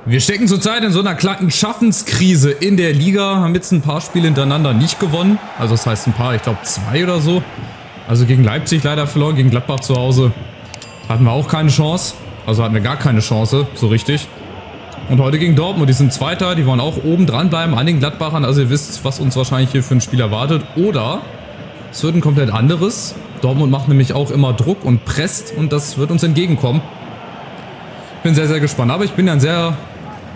Wir stecken zurzeit in so einer kleinen Schaffenskrise in der Liga, haben jetzt ein paar Spiele hintereinander nicht gewonnen. Also das heißt ein paar, ich glaube 2 oder so. Also gegen Leipzig leider verloren, gegen Gladbach zu Hause hatten wir auch keine Chance. Also hatten wir gar keine Chance, so richtig. Und heute gegen Dortmund, die sind Zweiter, die wollen auch oben dranbleiben an den Gladbachern. Also ihr wisst, was uns wahrscheinlich hier für ein Spiel erwartet. Oder es wird ein komplett anderes. Dortmund macht nämlich auch immer Druck und presst und das wird uns entgegenkommen. Ich bin sehr, sehr gespannt. Aber ich bin ja ein sehr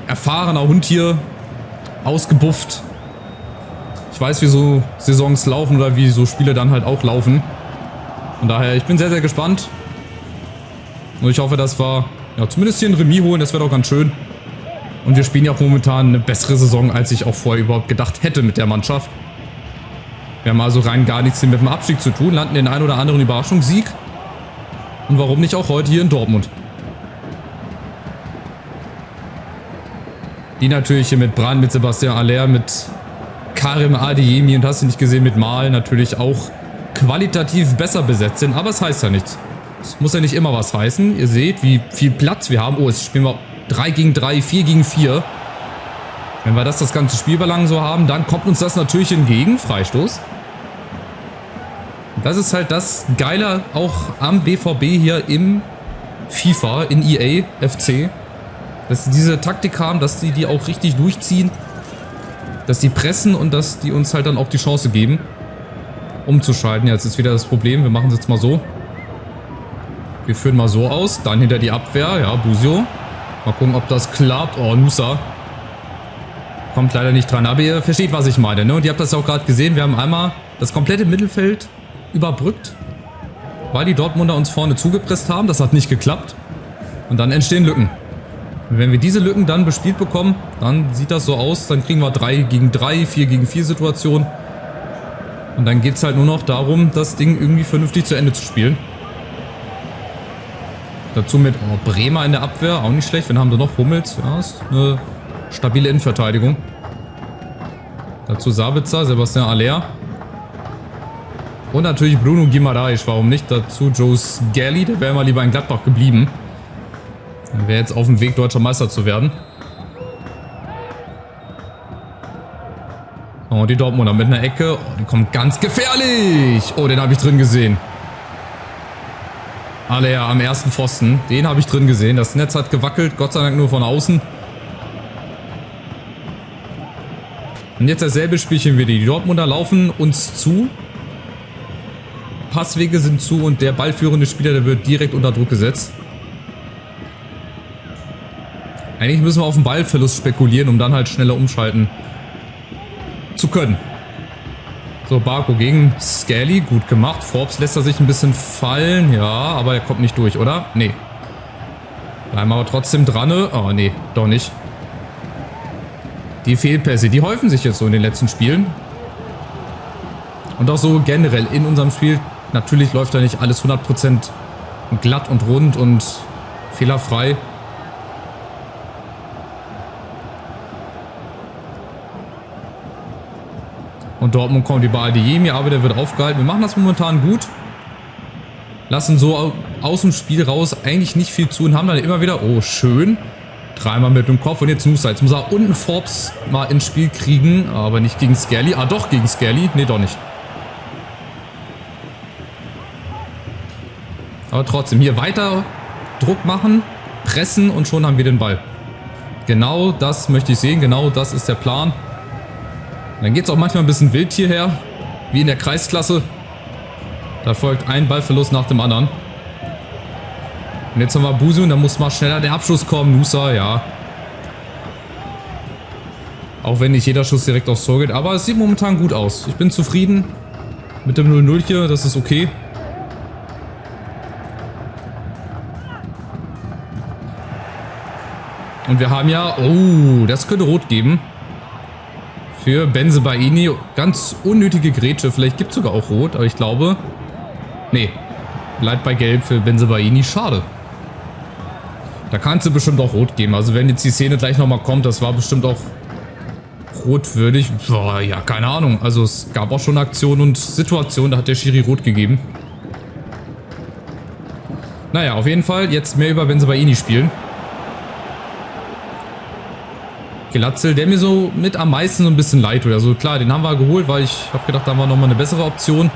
erfahrener Hund hier, ausgebufft. Ich weiß, wie so Saisons laufen oder wie so Spiele dann halt auch laufen. Von daher, ich bin sehr, sehr gespannt. Und ich hoffe, dass wir ja, zumindest hier ein Remis holen, das wäre doch ganz schön. Und wir spielen ja auch momentan eine bessere Saison, als ich auch vorher überhaupt gedacht hätte mit der Mannschaft. Wir haben also rein gar nichts mit dem Abstieg zu tun, landen den einen oder anderen Überraschungssieg. Und warum nicht auch heute hier in Dortmund? Die natürlich hier mit Brandt, mit Sebastian Haller, mit Karim Adeyemi und hast du nicht gesehen, mit Mal natürlich auch qualitativ besser besetzt sind. Aber es heißt ja nichts. Es muss ja nicht immer was heißen. Ihr seht, wie viel Platz wir haben. Oh, jetzt spielen wir 3 gegen 3, 4 gegen 4. Wenn wir das ganze Spiel lang so haben, dann kommt uns das natürlich entgegen. Freistoß. Das ist halt das Geile auch am BVB hier im FIFA, in EA FC. Dass sie diese Taktik haben, dass sie die auch richtig durchziehen. Dass die pressen und dass die uns halt dann auch die Chance geben, umzuschalten. Jetzt ist wieder das Problem. Wir machen es jetzt mal so. Wir führen mal so aus. Dann hinter die Abwehr. Ja, Busio. Mal gucken, ob das klappt. Oh, Nusa. Kommt leider nicht dran. Aber ihr versteht, was ich meine, ne? Und ihr habt das ja auch gerade gesehen. Wir haben einmal das komplette Mittelfeld überbrückt, weil die Dortmunder uns vorne zugepresst haben. Das hat nicht geklappt. Und dann entstehen Lücken. Und wenn wir diese Lücken dann bespielt bekommen, dann sieht das so aus. Dann kriegen wir 3 gegen 3, 4 gegen 4 Situationen. Und dann geht es halt nur noch darum, das Ding irgendwie vernünftig zu Ende zu spielen. Dazu mit Bremer in der Abwehr, auch nicht schlecht. Wen haben wir noch? Hummels, ja, ist eine stabile Innenverteidigung. Dazu Sabitzer, Sebastian Haller. Und natürlich Bruno Guimaraes, warum nicht? Dazu Joe Skelly, der wäre mal lieber in Gladbach geblieben. Der wäre jetzt auf dem Weg, deutscher Meister zu werden. Oh, die Dortmunder mit einer Ecke. Oh, die kommt ganz gefährlich. Oh, den habe ich drin gesehen. Haller am ersten Pfosten. Den habe ich drin gesehen. Das Netz hat gewackelt, Gott sei Dank nur von außen. Und jetzt dasselbe Spielchen wie die Dortmunder laufen uns zu. Passwege sind zu und der ballführende Spieler, der wird direkt unter Druck gesetzt. Eigentlich müssen wir auf den Ballverlust spekulieren, um dann halt schneller umschalten zu können. So, Barco gegen Skelly, gut gemacht. Forbes lässt er sich ein bisschen fallen, ja, aber er kommt nicht durch, oder? Nee. Bleiben aber trotzdem dran. Oh, nee, doch nicht. Die Fehlpässe, die häufen sich jetzt so in den letzten Spielen. Und auch so generell in unserem Spiel. Natürlich läuft da nicht alles 100% glatt und rund und fehlerfrei. Und Dortmund kommt über Adeyemi, aber der wird aufgehalten. Wir machen das momentan gut. Lassen so aus dem Spiel raus eigentlich nicht viel zu und haben dann immer wieder, oh schön, dreimal mit dem Kopf und jetzt Nusa. Jetzt muss er unten Forbes mal ins Spiel kriegen, aber nicht gegen Skelly. Ah doch, gegen Skelly. Nee, doch nicht. Aber trotzdem, hier weiter Druck machen, pressen und schon haben wir den Ball. Genau das möchte ich sehen, genau das ist der Plan. Dann geht es auch manchmal ein bisschen wild hierher, wie in der Kreisklasse. Da folgt ein Ballverlust nach dem anderen. Und jetzt haben wir Busu und da muss mal schneller der Abschluss kommen. Nusa, ja. Auch wenn nicht jeder Schuss direkt aufs Tor geht, aber es sieht momentan gut aus. Ich bin zufrieden mit dem 0-0 hier, das ist okay. Und wir haben ja, oh, das könnte rot geben. Für Bensebaini. Ganz unnötige Grätsche. Vielleicht gibt es sogar auch rot, aber ich glaube, nee, bleibt bei gelb für Bensebaini. Schade. Da kann es bestimmt auch rot geben. Also wenn jetzt die Szene gleich nochmal kommt, das war bestimmt auch rotwürdig. Boah, ja, keine Ahnung. Also es gab auch schon Aktionen und Situationen, da hat der Schiri rot gegeben. Naja, auf jeden Fall jetzt mehr über Bensebaini spielen. Glatzel, der mir so mit am meisten so ein bisschen leid tut. Also klar, den haben wir geholt, weil ich habe gedacht, da war nochmal eine bessere Option.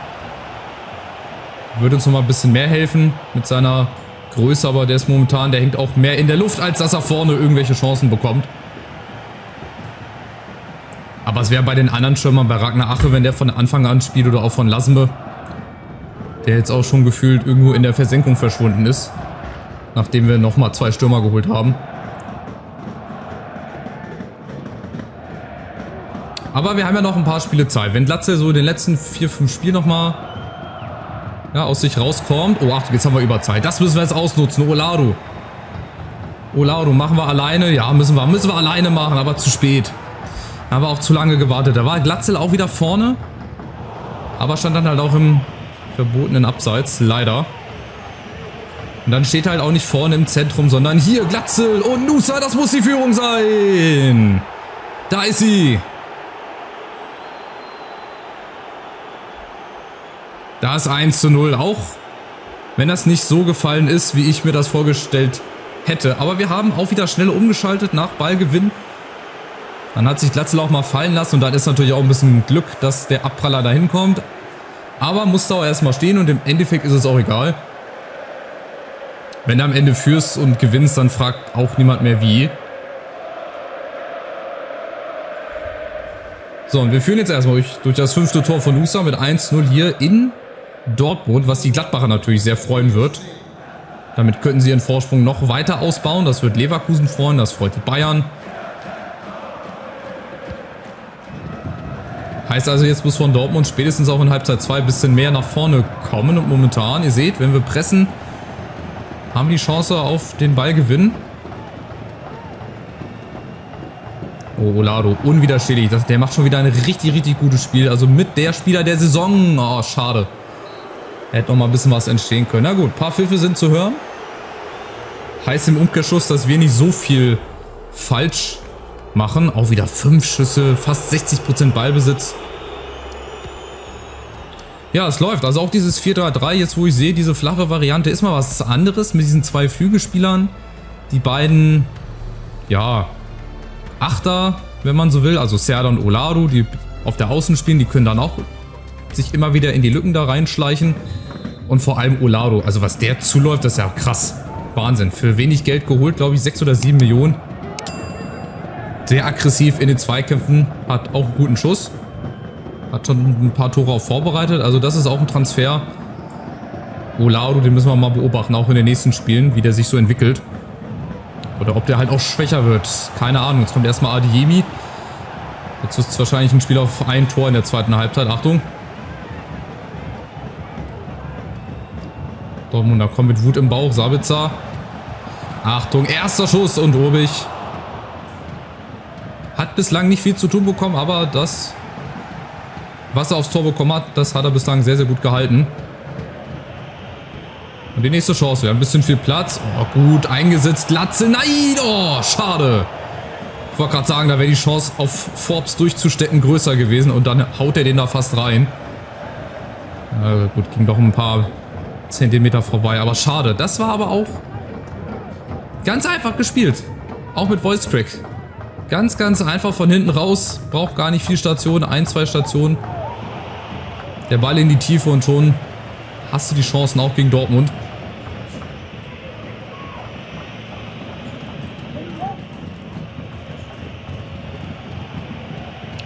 Würde uns nochmal ein bisschen mehr helfen mit seiner Größe, aber der ist momentan, der hängt auch mehr in der Luft, als dass er vorne irgendwelche Chancen bekommt. Aber es wäre bei den anderen Stürmern, bei Ragnar Ache, wenn der von Anfang an spielt oder auch von Lasme, der jetzt auch schon gefühlt irgendwo in der Versenkung verschwunden ist, nachdem wir nochmal 2 Stürmer geholt haben. Aber wir haben ja noch ein paar Spiele Zeit. Wenn Glatzel so in den letzten 4, 5 Spielen nochmal aus sich rauskommt. Oh, ach, jetzt haben wir Überzeit. Das müssen wir jetzt ausnutzen. Olaru. Olaru machen wir alleine. Ja, müssen wir alleine machen, aber zu spät. Da haben wir auch zu lange gewartet. Da war Glatzel auch wieder vorne. Aber stand dann halt auch im verbotenen Abseits. Leider. Und dann steht halt auch nicht vorne im Zentrum, sondern hier Glatzel und Nusa. Das muss die Führung sein. Da ist sie. Da ist 1:0, auch wenn das nicht so gefallen ist, wie ich mir das vorgestellt hätte. Aber wir haben auch wieder schnell umgeschaltet nach Ballgewinn. Dann hat sich Glatzel auch mal fallen lassen und dann ist natürlich auch ein bisschen Glück, dass der Abpraller dahin kommt. Aber musste auch erstmal stehen und im Endeffekt ist es auch egal. Wenn du am Ende führst und gewinnst, dann fragt auch niemand mehr wie. So, und wir führen jetzt erstmal durch das 5. Tor von Nusa mit 1:0 hier in Dortmund, was die Gladbacher natürlich sehr freuen wird. Damit könnten sie ihren Vorsprung noch weiter ausbauen. Das wird Leverkusen freuen, das freut die Bayern. Heißt also, jetzt muss von Dortmund spätestens auch in Halbzeit 2 ein bisschen mehr nach vorne kommen. Und momentan, ihr seht, wenn wir pressen, haben die Chance auf den Ballgewinn. Oh, Olaru, unwiderstehlich. Der macht schon wieder ein richtig, richtig gutes Spiel. Also mit der Spieler der Saison. Oh, schade. Hätte noch mal ein bisschen was entstehen können. Na gut, ein paar Pfiffe sind zu hören. Heißt im Umkehrschluss, dass wir nicht so viel falsch machen. Auch wieder 5 Schüsse, fast 60% Ballbesitz. Ja, es läuft. Also auch dieses 4-3-3, jetzt wo ich sehe, diese flache Variante ist mal was anderes mit diesen 2 Flügelspielern. Die beiden, ja, Achter, wenn man so will. Also Serdar und Olaru, die auf der Außen spielen, die können dann auch sich immer wieder in die Lücken da reinschleichen. Und vor allem Olaru, also was der zuläuft, das ist ja krass. Wahnsinn. Für wenig Geld geholt, glaube ich, 6 oder 7 Millionen. Sehr aggressiv in den Zweikämpfen, hat auch einen guten Schuss. Hat schon ein paar Tore auch vorbereitet, also das ist auch ein Transfer. Olaru, den müssen wir mal beobachten, auch in den nächsten Spielen, wie der sich so entwickelt. Oder ob der halt auch schwächer wird, keine Ahnung. Jetzt kommt erstmal Adeyemi. Jetzt ist es wahrscheinlich ein Spiel auf ein Tor in der zweiten Halbzeit, Achtung. Dortmund, da kommt mit Wut im Bauch, Sabitzer. Achtung, erster Schuss und Obig. Hat bislang nicht viel zu tun bekommen, aber das, was er aufs Tor bekommen hat, das hat er bislang sehr, sehr gut gehalten. Und die nächste Chance, wir haben ein bisschen viel Platz. Oh, gut eingesetzt, Glatzel, nein, oh, schade. Ich wollte gerade sagen, da wäre die Chance auf Forbes durchzustecken größer gewesen und dann haut er den da fast rein. Gut, ging doch ein paar Zentimeter vorbei, aber schade. Das war aber auch ganz einfach gespielt. Auch mit Voice Crack. Ganz, ganz einfach von hinten raus. Braucht gar nicht viel Stationen. 1, 2 Stationen. Der Ball in die Tiefe und schon hast du die Chancen auch gegen Dortmund.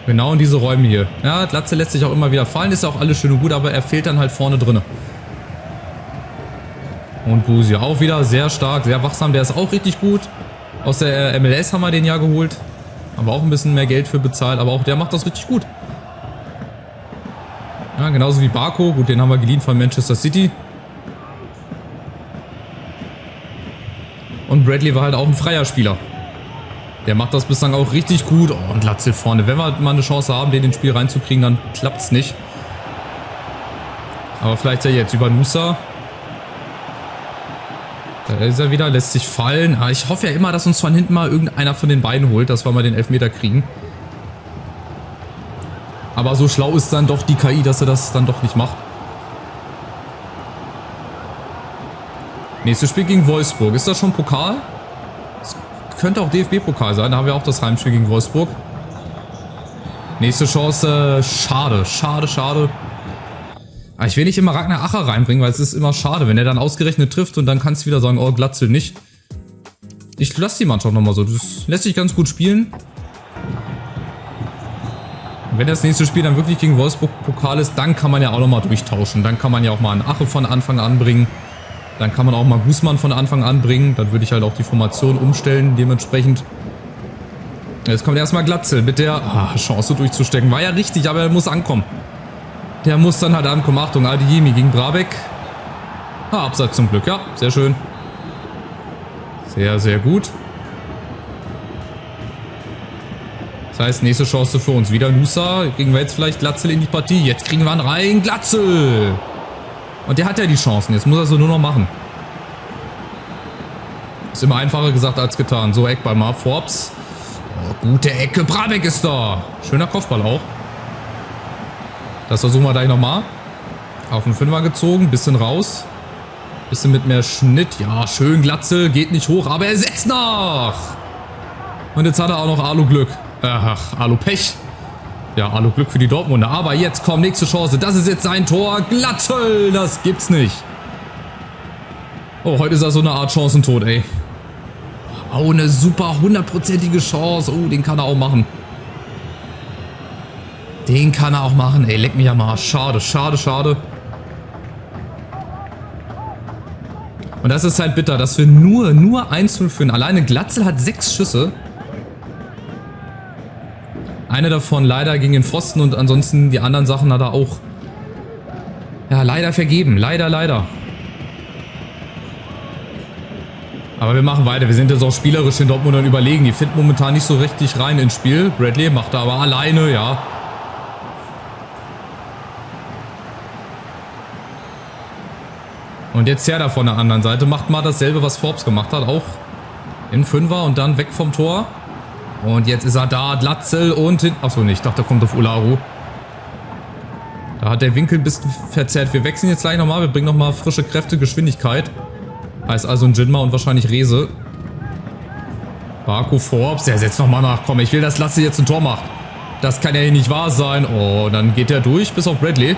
Genau in diese Räume hier. Ja, Glatzel lässt sich auch immer wieder fallen. Ist ja auch alles schön und gut, aber er fehlt dann halt vorne drin. Und Busi auch wieder sehr stark, sehr wachsam. Der ist auch richtig gut. Aus der MLS haben wir den ja geholt. Haben wir auch ein bisschen mehr Geld für bezahlt. Aber auch der macht das richtig gut. Ja, genauso wie Barco. Gut, den haben wir geliehen von Manchester City. Und Bradley war halt auch ein freier Spieler. Der macht das bislang auch richtig gut. Oh, und Glatzel vorne. Wenn wir mal eine Chance haben, den ins Spiel reinzukriegen, dann klappt es nicht. Aber vielleicht ja jetzt über Nusa. Da ist er wieder, lässt sich fallen. Aber ich hoffe ja immer, dass uns von hinten mal irgendeiner von den beiden holt, dass wir mal den Elfmeter kriegen. Aber so schlau ist dann doch die KI, dass er das dann doch nicht macht. Nächstes Spiel gegen Wolfsburg. Ist das schon Pokal? Das könnte auch DFB-Pokal sein. Da haben wir auch das Heimspiel gegen Wolfsburg. Nächste Chance. Schade, schade, schade. Aber ich will nicht immer Ragnar Acher reinbringen, weil es ist immer schade, wenn er dann ausgerechnet trifft und dann kannst du wieder sagen, oh, Glatzel nicht. Ich lasse die Mannschaft nochmal so. Das lässt sich ganz gut spielen. Und wenn das nächste Spiel dann wirklich gegen Wolfsburg Pokal ist, dann kann man ja auch nochmal durchtauschen. Dann kann man ja auch mal einen Ache von Anfang an bringen. Dann kann man auch mal Guzman von Anfang an bringen. Dann würde ich halt auch die Formation umstellen, dementsprechend. Jetzt kommt erstmal Glatzel mit der Chance durchzustecken. War ja richtig, aber er muss ankommen. Der muss dann halt ankommen. Achtung, Adeyemi gegen Brabeck. Abseits zum Glück, ja, sehr schön. Sehr, sehr gut. Das heißt, nächste Chance für uns. Wieder Nusa. Kriegen wir jetzt vielleicht Glatzel in die Partie. Jetzt kriegen wir ihn rein. Glatzel! Und der hat ja die Chancen. Jetzt muss er so nur noch machen. Ist immer einfacher gesagt als getan. So, Eckball mal. Forbes. Oh, gute Ecke. Brabeck ist da. Schöner Kopfball auch. Das versuchen wir gleich nochmal. Auf den Fünfer gezogen. Bisschen raus. Bisschen mit mehr Schnitt. Ja, schön Glatzel. Geht nicht hoch, aber er setzt nach. Und jetzt hat er auch noch Alu-Glück. Ach, Alu-Pech. Ja, Alu-Glück für die Dortmunder. Aber jetzt kommt nächste Chance. Das ist jetzt sein Tor. Glatzel, das gibt's nicht. Oh, heute ist er so eine Art Chancentod, ey. Oh, eine super 100%ige Chance. Oh, den kann er auch machen. Den kann er auch machen. Ey, leck mich am Arsch. Schade, schade, schade. Und das ist halt bitter, dass wir nur 1-0 führen. Alleine Glatzel hat 6 Schüsse. Eine davon leider gegen den Pfosten und ansonsten die anderen Sachen hat er auch, ja, leider vergeben. Leider, leider. Aber wir machen weiter. Wir sind jetzt auch spielerisch den Dortmundern überlegen. Die finden momentan nicht so richtig rein ins Spiel. Bradley macht er aber alleine, ja. Und jetzt Serda von der anderen Seite. Macht mal dasselbe, was Forbes gemacht hat. Auch in Fünfer und dann weg vom Tor. Und jetzt ist er da. Glatzel und hinten. Achso, nicht. Ich dachte, der kommt auf Olaru. Da hat der Winkel ein bisschen verzerrt. Wir wechseln jetzt gleich nochmal. Wir bringen nochmal frische Kräfte, Geschwindigkeit. Heißt also ein Jinma und wahrscheinlich Rese. Barco Forbes. Der setzt nochmal nach. Komm, ich will, dass Latze jetzt ein Tor macht. Das kann ja hier nicht wahr sein. Oh, dann geht er durch bis auf Bradley.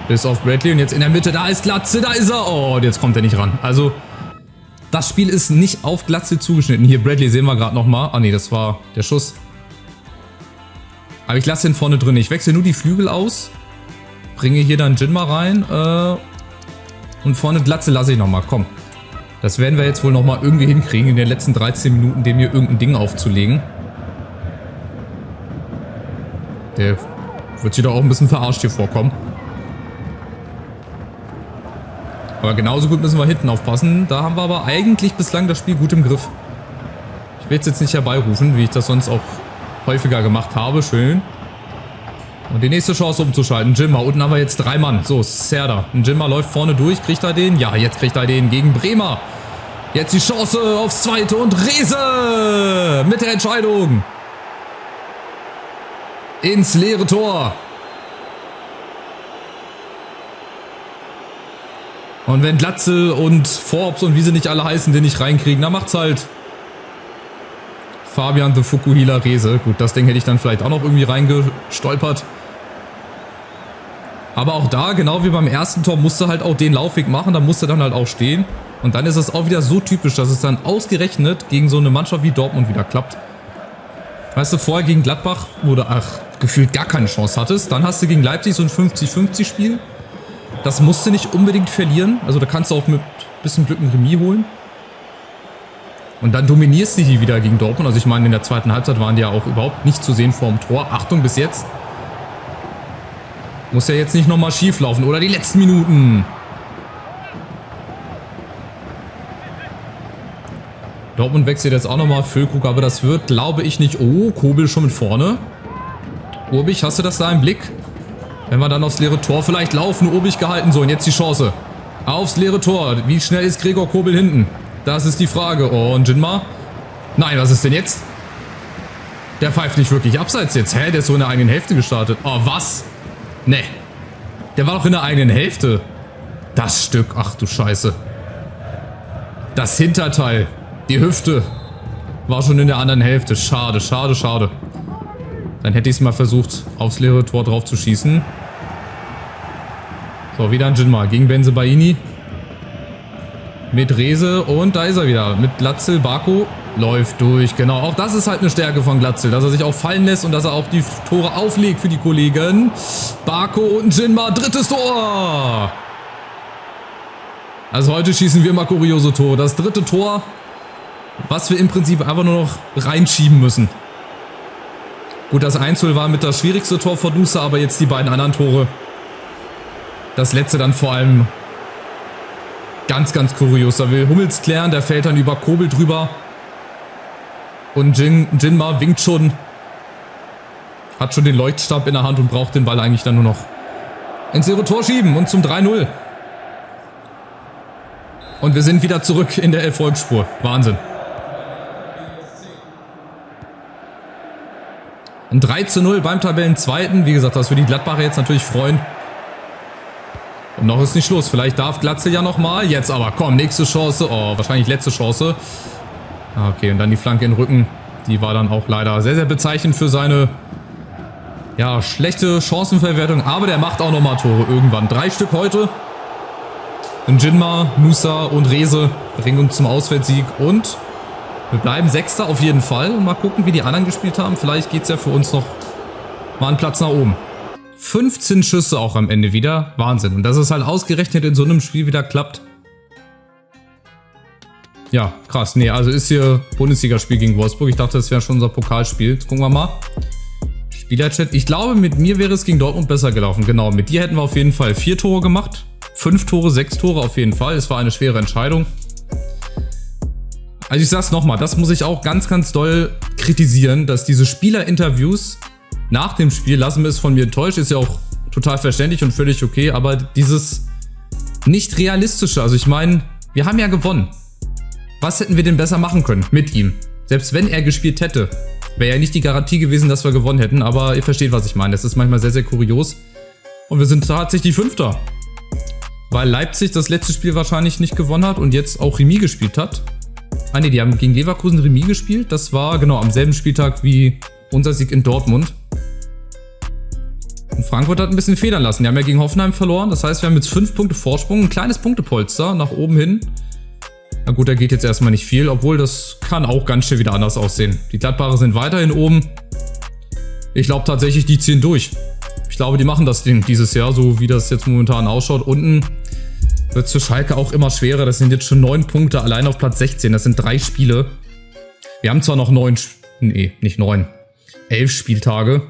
Bis auf Bradley und jetzt in der Mitte, da ist Glatze, da ist er. Oh, und jetzt kommt er nicht ran. Also, das Spiel ist nicht auf Glatze zugeschnitten. Hier, Bradley sehen wir gerade nochmal. Ah, nee, das war der Schuss. Aber ich lasse ihn vorne drin. Ich wechsle nur die Flügel aus. Bringe hier dann Jinma rein. Und vorne Glatze lasse ich nochmal. Komm. Das werden wir jetzt wohl nochmal irgendwie hinkriegen, in den letzten 13 Minuten, dem hier irgendein Ding aufzulegen. Der wird sich doch auch ein bisschen verarscht hier vorkommen. Aber genauso gut müssen wir hinten aufpassen. Da haben wir aber eigentlich bislang das Spiel gut im Griff. Ich will es jetzt nicht herbeirufen, wie ich das sonst auch häufiger gemacht habe. Schön. Und die nächste Chance umzuschalten. Jinma. Unten haben wir jetzt 3 Mann. So, Serda. Und Jinma läuft vorne durch. Kriegt er den? Ja, jetzt kriegt er den gegen Bremer. Jetzt die Chance aufs Zweite und Rese mit der Entscheidung. Ins leere Tor. Und wenn Glatzel und Forbes und wie sie nicht alle heißen, den nicht reinkriegen, dann macht's halt Fabian the Fukuhila Rese. Gut, das Ding hätte ich dann vielleicht auch noch irgendwie reingestolpert. Aber auch da, genau wie beim ersten Tor, musste halt auch den Laufweg machen, da musste dann halt auch stehen. Und dann ist es auch wieder so typisch, dass es dann ausgerechnet gegen so eine Mannschaft wie Dortmund wieder klappt. Weißt du, vorher gegen Gladbach, wo du gefühlt gar keine Chance hattest, dann hast du gegen Leipzig so ein 50-50-Spiel. Das musst du nicht unbedingt verlieren. Also da kannst du auch mit ein bisschen Glück ein Remis holen. Und dann dominierst du die wieder gegen Dortmund. Also ich meine, in der zweiten Halbzeit waren die ja auch überhaupt nicht zu sehen vor dem Tor. Achtung, bis jetzt. Muss ja jetzt nicht nochmal schief laufen. Oder die letzten Minuten. Dortmund wechselt jetzt auch nochmal Füllkrug. Aber das wird, glaube ich, nicht... Oh, Kobel schon mit vorne. Urbich, hast du das da im Blick? Wenn wir dann aufs leere Tor vielleicht laufen, Urbich gehalten. So, und jetzt die Chance. Aufs leere Tor. Wie schnell ist Gregor Kobel hinten? Das ist die Frage. Oh, und Jinma? Nein, was ist denn jetzt? Der pfeift nicht wirklich abseits jetzt. Hä? Der ist so in der eigenen Hälfte gestartet. Oh, was? Ne. Der war doch in der eigenen Hälfte. Das Stück. Ach du Scheiße. Das Hinterteil. Die Hüfte. War schon in der anderen Hälfte. Schade, schade, schade. Dann hätte ich es mal versucht, aufs leere Tor drauf zu schießen. So, wieder ein Jinma gegen Bensebaini. Mit Reze und da ist er wieder. Mit Glatzel, Barco läuft durch. Genau, auch das ist halt eine Stärke von Glatzel, dass er sich auch fallen lässt und dass er auch die Tore auflegt für die Kollegen. Barco und Jinma, drittes Tor. Also heute schießen wir mal kuriose Tore. Das dritte Tor, was wir im Prinzip einfach nur noch reinschieben müssen. Gut, das 1-0 war mit das schwierigste Tor von Nusa, aber jetzt die beiden anderen Tore. Das letzte dann vor allem ganz, ganz kurios. Da will Hummels klären, der fällt dann über Kobel drüber. Und Jinma winkt schon. Hat schon den Leuchtstab in der Hand und braucht den Ball eigentlich dann nur noch ins leere Tor schieben und zum 3-0. Und wir sind wieder zurück in der Erfolgsspur. Wahnsinn. Ein 3-0 beim Tabellenzweiten. Wie gesagt, das würde die Gladbacher jetzt natürlich freuen. Und noch ist nicht Schluss. Vielleicht darf Glatzel ja nochmal. Jetzt aber, komm, nächste Chance. Oh, wahrscheinlich letzte Chance. Okay, und dann die Flanke in den Rücken. Die war dann auch leider sehr, sehr bezeichnend für seine, ja, schlechte Chancenverwertung. Aber der macht auch nochmal Tore irgendwann. 3 Stück heute. Und Jinma, Nusa und Reze bringen uns zum Auswärtssieg. Und wir bleiben Sechster auf jeden Fall. Und mal gucken, wie die anderen gespielt haben. Vielleicht geht es ja für uns noch mal einen Platz nach oben. 15 Schüsse auch am Ende wieder. Wahnsinn. Und dass es halt ausgerechnet in so einem Spiel wieder klappt. Ja, krass. Nee, also ist hier Bundesligaspiel gegen Wolfsburg. Ich dachte, das wäre schon unser Pokalspiel. Jetzt gucken wir mal. Spielerchat. Ich glaube, mit mir wäre es gegen Dortmund besser gelaufen. Genau, mit dir hätten wir auf jeden Fall 4 Tore gemacht. 5 Tore, 6 Tore auf jeden Fall. Es war eine schwere Entscheidung. Also ich sag's nochmal, das muss ich auch ganz, ganz doll kritisieren, dass diese Spielerinterviews nach dem Spiel, lassen wir es von mir enttäuscht, ist ja auch total verständlich und völlig okay, aber dieses nicht realistische, also ich meine, wir haben ja gewonnen. Was hätten wir denn besser machen können mit ihm? Selbst wenn er gespielt hätte, wäre ja nicht die Garantie gewesen, dass wir gewonnen hätten, aber ihr versteht, was ich meine. Das ist manchmal sehr, sehr kurios. Und wir sind tatsächlich Fünfter. Weil Leipzig das letzte Spiel wahrscheinlich nicht gewonnen hat und jetzt auch Remis gespielt hat. Ah ne, die haben gegen Leverkusen Remis gespielt. Das war genau am selben Spieltag wie unser Sieg in Dortmund. Und Frankfurt hat ein bisschen federn lassen. Die haben ja gegen Hoffenheim verloren. Das heißt, wir haben jetzt 5 Punkte Vorsprung. Ein kleines Punktepolster nach oben hin. Na gut, da geht jetzt erstmal nicht viel. Obwohl, das kann auch ganz schnell wieder anders aussehen. Die Gladbacher sind weiterhin oben. Ich glaube tatsächlich, die ziehen durch. Ich glaube, die machen das Ding dieses Jahr, so wie das jetzt momentan ausschaut. Unten wird es für Schalke auch immer schwerer. Das sind jetzt schon 9 Punkte allein auf Platz 16. Das sind 3 Spiele. Wir haben zwar noch 11 Spieltage.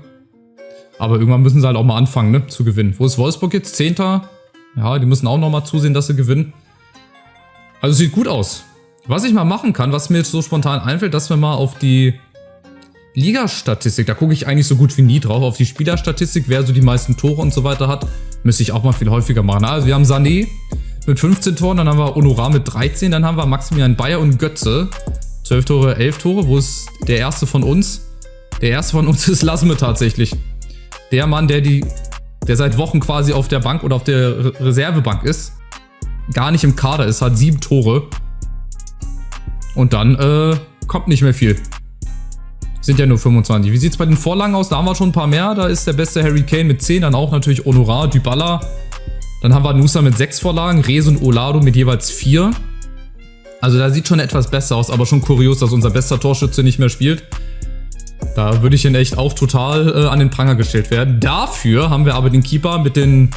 Aber irgendwann müssen sie halt auch mal anfangen, ne, zu gewinnen. Wo ist Wolfsburg jetzt? 10. Ja, die müssen auch noch mal zusehen, dass sie gewinnen. Also sieht gut aus. Was ich mal machen kann, was mir jetzt so spontan einfällt, dass wir mal auf die Liga-Statistik, da gucke ich eigentlich so gut wie nie drauf, auf die Spielerstatistik, wer so die meisten Tore und so weiter hat, müsste ich auch mal viel häufiger machen. Also wir haben Sané mit 15 Toren, dann haben wir Honorar mit 13, dann haben wir Maximilian Bayer und Götze. 12 Tore, 11 Tore. Wo ist der erste von uns? Der erste von uns ist Lasme tatsächlich. Der Mann, der seit Wochen quasi auf der Bank oder auf der Reservebank ist, gar nicht im Kader ist, hat 7 Tore. Und dann kommt nicht mehr viel. Sind ja nur 25. Wie sieht es bei den Vorlagen aus? Da haben wir schon ein paar mehr. Da ist der beste Harry Kane mit 10. Dann auch natürlich Honorar, Dybala. Dann haben wir Nusa mit 6 Vorlagen. Reze und Olado mit jeweils 4. Also da sieht schon etwas besser aus. Aber schon kurios, dass unser bester Torschütze nicht mehr spielt. Da würde ich in echt auch total an den Pranger gestellt werden. Dafür haben wir aber den Keeper mit den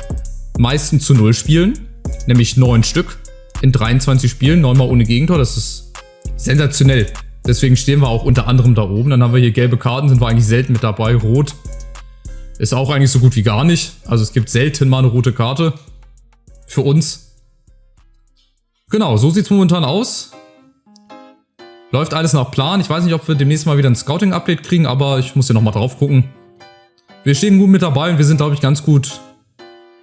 meisten zu 0 Spielen. Nämlich 9 Stück in 23 Spielen. 9 Mal ohne Gegentor. Das ist sensationell. Deswegen stehen wir auch unter anderem da oben. Dann haben wir hier gelbe Karten, sind wir eigentlich selten mit dabei. Rot ist auch eigentlich so gut wie gar nicht. Also es gibt selten mal eine rote Karte für uns. Genau, so sieht es momentan aus. Läuft alles nach Plan. Ich weiß nicht, ob wir demnächst mal wieder ein Scouting-Update kriegen, aber ich muss hier nochmal drauf gucken. Wir stehen gut mit dabei und wir sind, glaube ich, ganz gut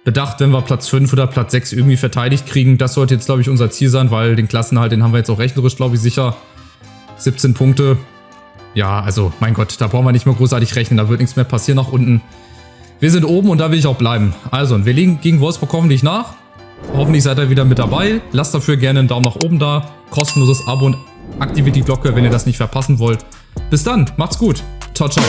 bedacht, wenn wir Platz 5 oder Platz 6 irgendwie verteidigt kriegen. Das sollte jetzt, glaube ich, unser Ziel sein, weil den Klassenerhalt, den haben wir jetzt auch rechnerisch, glaube ich, sicher. 17 Punkte. Ja, also, mein Gott, da brauchen wir nicht mehr großartig rechnen. Da wird nichts mehr passieren nach unten. Wir sind oben und da will ich auch bleiben. Also, und wir legen gegen Wolfsburg hoffentlich nach. Hoffentlich seid ihr wieder mit dabei. Lasst dafür gerne einen Daumen nach oben da. Kostenloses Abo und Aktiviert die Glocke, wenn ihr das nicht verpassen wollt. Bis dann, macht's gut. Ciao, ciao.